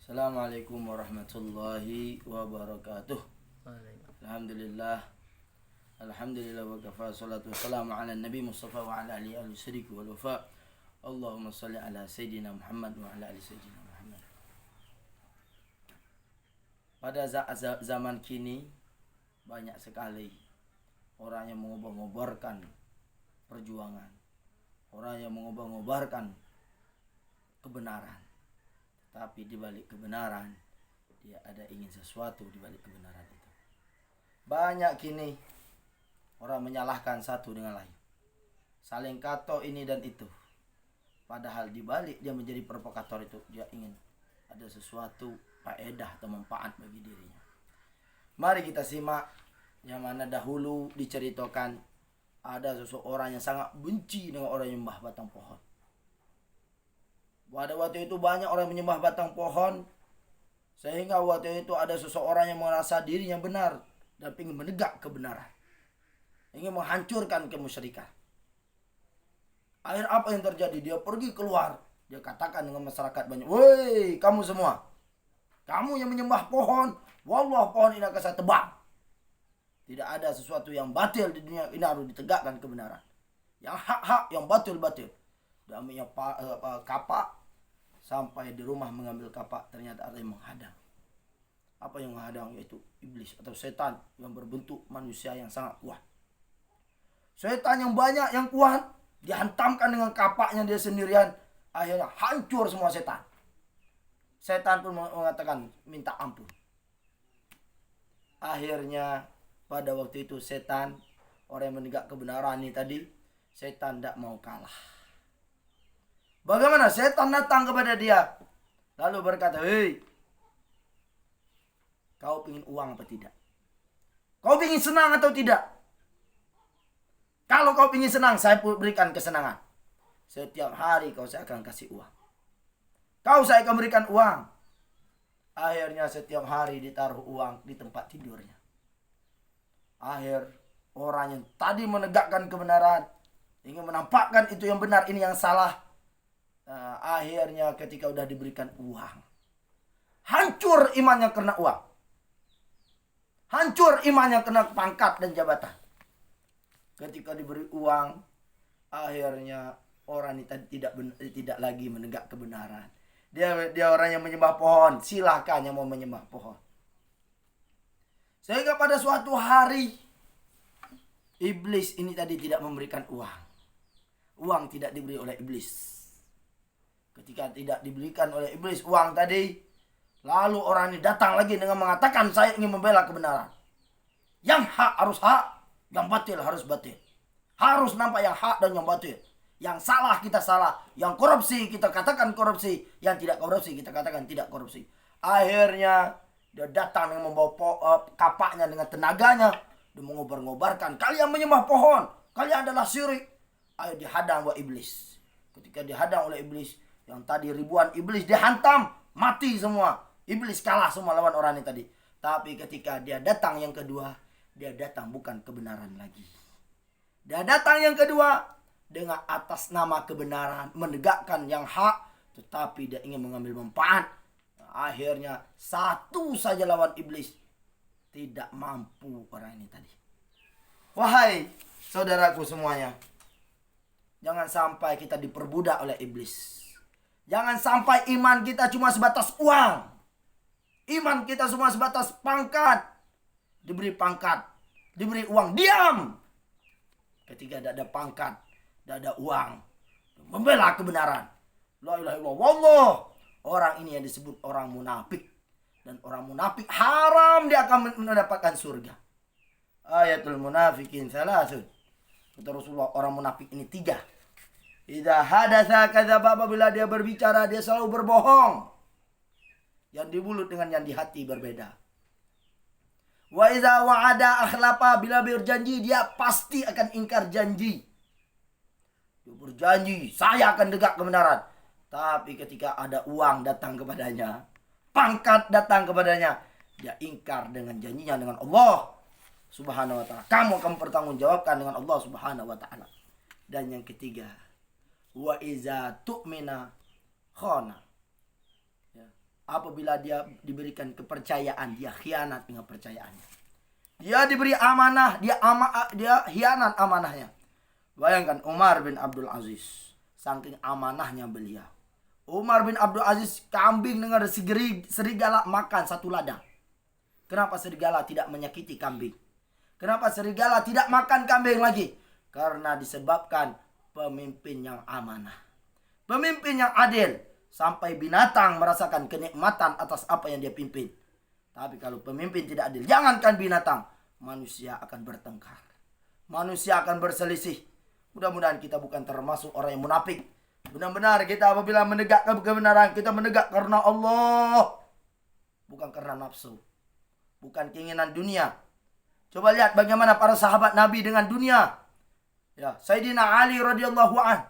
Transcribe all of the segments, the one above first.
Assalamualaikum warahmatullahi wabarakatuh. Alhamdulillah. Alhamdulillah wa kafa, salatu wassalamu ala nabi Mustafa wa ala alihi al-siddiq wal wafa. Allahumma salli ala Sayyidina Muhammad wa ala ali Sayyidina Muhammad. Pada zaman kini banyak sekali orang yang mengubah-ubahkan perjuangan, orang yang mengubah-ubahkan kebenaran. Tapi di balik kebenaran dia ada ingin sesuatu di balik kebenaran itu. Banyak kini orang menyalahkan satu dengan lain, saling kato ini dan itu. Padahal di balik dia menjadi provokator itu, dia ingin ada sesuatu faedah atau manfaat bagi dirinya. Mari kita simak yang mana dahulu diceritakan ada seseorang yang sangat benci dengan orang yang menyembah batang pohon. Pada waktu itu banyak orang menyembah batang pohon, sehingga waktu itu ada seseorang yang merasa dirinya benar dan ingin menegak kebenaran, ingin menghancurkan kemusyrikan. Akhir apa yang terjadi? Dia pergi keluar, dia katakan dengan masyarakat banyak, "Woi, kamu semua, kamu yang menyembah pohon, wallah pohon ini akan saya tebang. Tidak ada sesuatu yang batil di dunia ini, harus ditegakkan kebenaran. Yang hak-hak, yang batil-batil." Dia ambilnya kapak, sampai di rumah mengambil kapak, ternyata ada yang menghadang. Apa yang menghadang? Yaitu iblis atau setan yang berbentuk manusia yang sangat kuat. Setan yang banyak, yang kuat, dihantamkan dengan kapaknya dia sendirian. Akhirnya hancur semua setan. Setan pun mengatakan minta ampun. Akhirnya pada waktu itu setan, orang yang menegak kebenaran ini tadi, setan tidak mau kalah. Bagaimana? Setan datang kepada dia, lalu berkata, "Hei, kau ingin uang apa tidak? Kau ingin senang atau tidak? Kalau kau ingin senang, saya berikan kesenangan. Setiap hari saya akan kasih uang. Saya akan berikan uang." Akhirnya setiap hari ditaruh uang di tempat tidurnya. Akhir orang yang tadi menegakkan kebenaran, ingin menampakkan itu yang benar, ini yang salah. Akhirnya ketika udah diberikan uang, hancur imannya karena uang. Hancur imannya karena pangkat dan jabatan. Ketika diberi uang, akhirnya orang ini tidak lagi menegak kebenaran. Dia orang yang menyembah pohon, silahkan yang mau menyembah pohon. Sehingga pada suatu hari, iblis ini tadi tidak memberikan uang. Uang tidak diberi oleh iblis. Ketika tidak diberikan oleh iblis uang tadi, lalu orang ini datang lagi dengan mengatakan, "Saya ingin membela kebenaran. Yang hak harus hak, yang batil harus batil. Harus nampak yang hak dan yang batil. Yang salah kita salah, yang korupsi kita katakan korupsi, yang tidak korupsi kita katakan tidak korupsi." Akhirnya dia datang dengan membawa kapaknya dengan tenaganya, dia mengobar-ngobarkan, "Kalian menyembah pohon, kalian adalah syirik." Ayo dihadang oleh iblis. Ketika dihadang oleh iblis, yang tadi ribuan iblis dihantam, mati semua. Iblis kalah semua lawan orang ini tadi. Tapi ketika dia datang yang kedua, dia datang bukan kebenaran lagi. Dia datang yang kedua dengan atas nama kebenaran, menegakkan yang hak, tetapi dia ingin mengambil manfaat. Akhirnya satu saja lawan iblis, tidak mampu orang ini tadi. Wahai saudaraku semuanya, jangan sampai kita diperbudak oleh iblis. Jangan sampai iman kita cuma sebatas uang. Iman kita cuma sebatas pangkat. Diberi pangkat, diberi uang, diam. Ketika tidak ada pangkat, tidak ada uang, membela kebenaran. La ilaha illallah, wallah. Orang ini yang disebut orang munafik. Dan orang munafik haram dia akan mendapatkan surga. Ayatul munafikin salasun. Kata Rasulullah, orang munafik ini 3. Idza hadatsa kadzaba, apabila dia berbicara dia selalu berbohong. Yang di mulut dengan yang di hati berbeda. Wa idza wa'ada akhlafa, bila berjanji dia pasti akan ingkar janji. Dia berjanji, saya akan tegak kebenaran. Tapi ketika ada uang datang kepadanya, pangkat datang kepadanya, dia ingkar dengan janjinya dengan Allah Subhanahu wa ta'ala. Kamu akan bertanggungjawabkan dengan Allah Subhanahu wa ta'ala. Dan yang ketiga, wa iza tu'mina khana. Ya. Apabila dia diberikan kepercayaan, dia khianat dengan percayaannya. Dia diberi amanah, dia khianat amanahnya. Bayangkan Umar bin Abdul Aziz, saking amanahnya beliau. Umar bin Abdul Aziz, kambing dengan serigala makan satu ladang. Kenapa serigala tidak menyakiti kambing? Kenapa serigala tidak makan kambing lagi? Karena disebabkan pemimpin yang amanah. Pemimpin yang adil. Sampai binatang merasakan kenikmatan atas apa yang dia pimpin. Tapi kalau pemimpin tidak adil, jangankan binatang, manusia akan bertengkar. Manusia akan berselisih. Mudah-mudahan kita bukan termasuk orang yang munafik. Benar-benar kita apabila menegakkan kebenaran, kita menegak karena Allah. Bukan karena nafsu. Bukan keinginan dunia. Coba lihat bagaimana para sahabat Nabi dengan dunia. Ya, Sayyidina Ali radhiyallahu an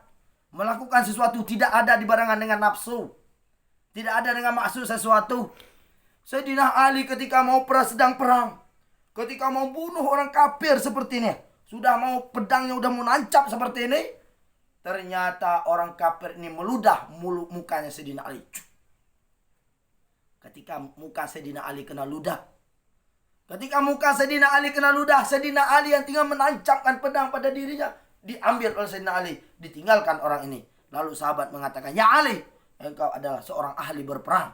melakukan sesuatu tidak ada dibarengan dengan nafsu. Tidak ada dengan maksud sesuatu. Sayyidina Ali ketika mau sedang perang. Ketika mau bunuh orang kafir seperti ini. Sudah mau pedangnya udah menancap seperti ini. Ternyata orang kafir ini meludah mukanya Sayyidina Ali. Ketika muka Sayyidina Ali kena ludah. Ketika muka Sayyidina Ali kena ludah. Sayyidina Ali yang tinggal menancapkan pedang pada dirinya. Diambil oleh Sayyidina Ali. Ditinggalkan orang ini. Lalu sahabat mengatakan, "Ya Ali, engkau adalah seorang ahli berperang.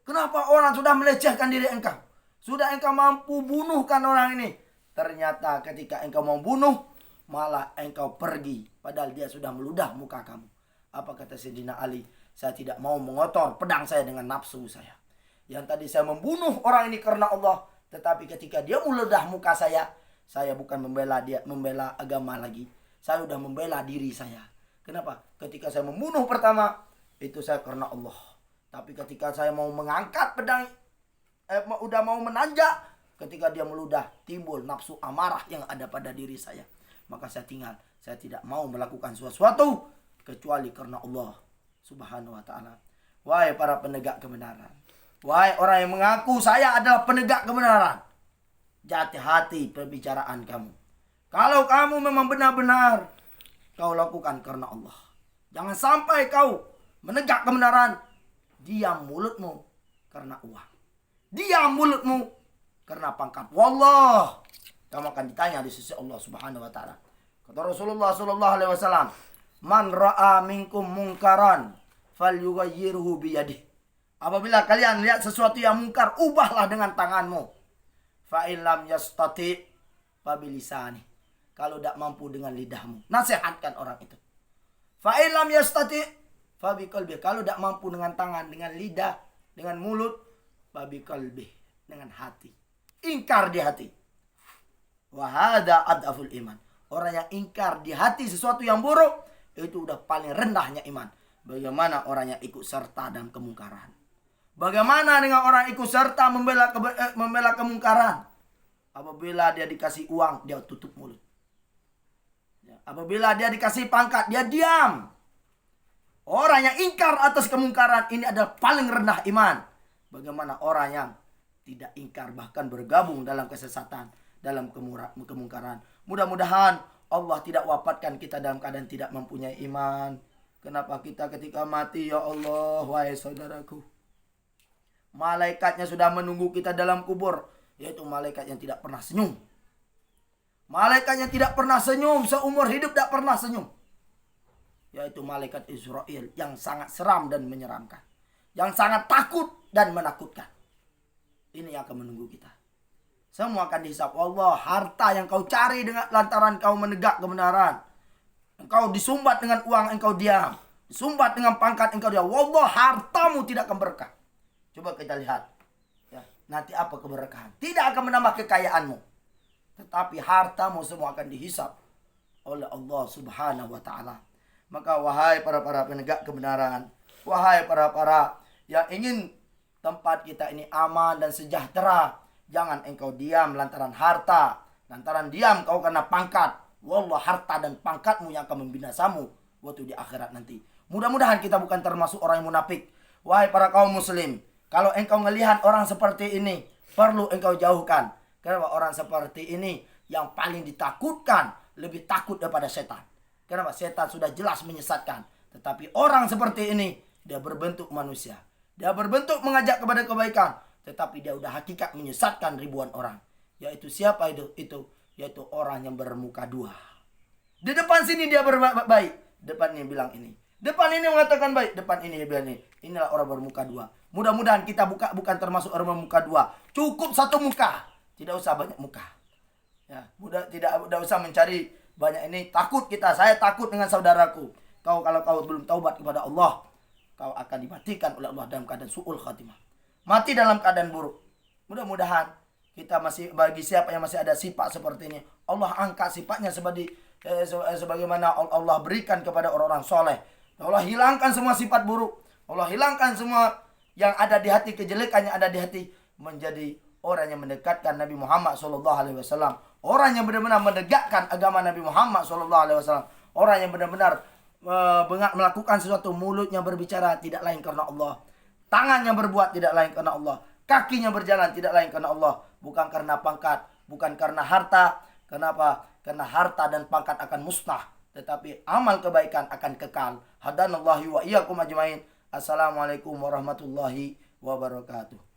Kenapa orang sudah melecehkan diri engkau? Sudah engkau mampu bunuhkan orang ini. Ternyata ketika engkau mau bunuh, malah engkau pergi. Padahal dia sudah meludah muka kamu." Apa kata Sayyidina Ali? "Saya tidak mau mengotor pedang saya dengan nafsu saya. Yang tadi saya membunuh orang ini karena Allah. Tetapi ketika dia meludah muka saya bukan membela agama lagi. Saya sudah membela diri saya. Kenapa? Ketika saya membunuh pertama, itu saya karena Allah. Tapi ketika saya mau mengangkat pedang, udah mau menanjak, ketika dia meludah, timbul nafsu amarah yang ada pada diri saya. Maka saya tinggal. Saya tidak mau melakukan sesuatu kecuali karena Allah Subhanahu wa ta'ala." Wahai para penegak kebenaran. Wahai orang yang mengaku saya adalah penegak kebenaran. Hati-hati perbicaraan kamu. Kalau kamu memang benar-benar kau lakukan karena Allah. Jangan sampai kau menegak kebenaran. Diam mulutmu karena uang. Diam mulutmu karena pangkat. Wallah, kamu akan ditanya di sisi Allah Subhanahu wa ta'ala. Kata Rasulullah sallallahu alaihi wasallam, "Man ra'a minkum munkaran falyughayyirhu biyadihi." Apabila kalian lihat sesuatu yang mungkar, ubahlah dengan tanganmu. Fa illam yastati fa bilisani. Kalau tidak mampu dengan lidahmu, nasihatkan orang itu. Fa illam yastati fa biqalbi. Kalau tidak mampu dengan tangan, dengan lidah, dengan mulut, fa biqalbi, dengan hati. Ingkar di hati. Wa hadza adaful iman. Orang yang ingkar di hati sesuatu yang buruk, itu udah paling rendahnya iman. Bagaimana orang yang ikut serta dalam kemungkaran? Bagaimana dengan orang ikut serta membela kemungkaran? Apabila dia dikasih uang, dia tutup mulut. Apabila dia dikasih pangkat, dia diam. Orang yang ingkar atas kemungkaran ini adalah paling rendah iman. Bagaimana orang yang tidak ingkar, bahkan bergabung dalam kesesatan, dalam kemungkaran. Mudah-mudahan Allah tidak wafatkan kita dalam keadaan tidak mempunyai iman. Kenapa kita ketika mati, ya Allah, wahai saudaraku, malaikatnya sudah menunggu kita dalam kubur, yaitu malaikat yang tidak pernah senyum. Malaikat yang tidak pernah senyum, seumur hidup tidak pernah senyum, yaitu malaikat Israel, yang sangat seram dan menyeramkan, yang sangat takut dan menakutkan. Ini yang akan menunggu kita. Semua akan dihisap. Allah, harta yang kau cari dengan lantaran kau menegak kebenaran, engkau disumbat dengan uang, engkau diam. Disumbat dengan pangkat, engkau diam. Wallah, hartamu tidak akan berkah. Coba kita lihat. Ya, nanti apa keberkahan? Tidak akan menambah kekayaanmu. Tetapi hartamu semua akan dihisap oleh Allah Subhanahu wa ta'ala. Maka wahai para penegak kebenaran, wahai para yang ingin tempat kita ini aman dan sejahtera, jangan engkau diam lantaran harta, lantaran diam kau karena pangkat. Wallah, harta dan pangkatmu yang akan membinasamu waktu di akhirat nanti. Mudah-mudahan kita bukan termasuk orang yang munafik. Wahai para kaum muslim, kalau engkau melihat orang seperti ini, perlu engkau jauhkan. Kenapa? Orang seperti ini yang paling ditakutkan, lebih takut daripada setan. Kenapa? Setan sudah jelas menyesatkan. Tetapi orang seperti ini, dia berbentuk manusia. Dia berbentuk mengajak kepada kebaikan, tetapi dia udah hakikat menyesatkan ribuan orang. Yaitu siapa itu? Yaitu orang yang bermuka dua. Di depan sini dia berbaik, depan ini bilang ini. Depan ini mengatakan baik, depan ini dia bilang ini. Inilah orang bermuka dua. Mudah-mudahan kita bukan termasuk orang bermuka dua. Cukup satu muka, tidak usah banyak muka. Ya, tidak usah mencari banyak ini. Takut kita, saya takut dengan saudaraku. Kalau kau belum taubat kepada Allah, kau akan dimatikan oleh Allah dalam keadaan su'ul khatimah. Mati dalam keadaan buruk. Mudah-mudahan kita masih, bagi siapa yang masih ada sifat seperti ini, Allah angkat sifatnya sebagaimana Allah berikan kepada orang-orang soleh. Allah hilangkan semua sifat buruk. Allah hilangkan semua yang ada di hati, kejelekan yang ada di hati, menjadi orang yang mendekatkan Nabi Muhammad SAW. Orang yang benar-benar menegakkan agama Nabi Muhammad SAW. Orang yang benar-benar melakukan sesuatu, mulutnya berbicara tidak lain karena Allah, tangannya berbuat tidak lain karena Allah, kakinya berjalan tidak lain karena Allah, bukan karena pangkat, bukan karena harta. Kenapa? Karena harta dan pangkat akan musnah, tetapi amal kebaikan akan kekal. Hadanallahu wa iyyakum ajmain. Assalamualaikum warahmatullahi wabarakatuh.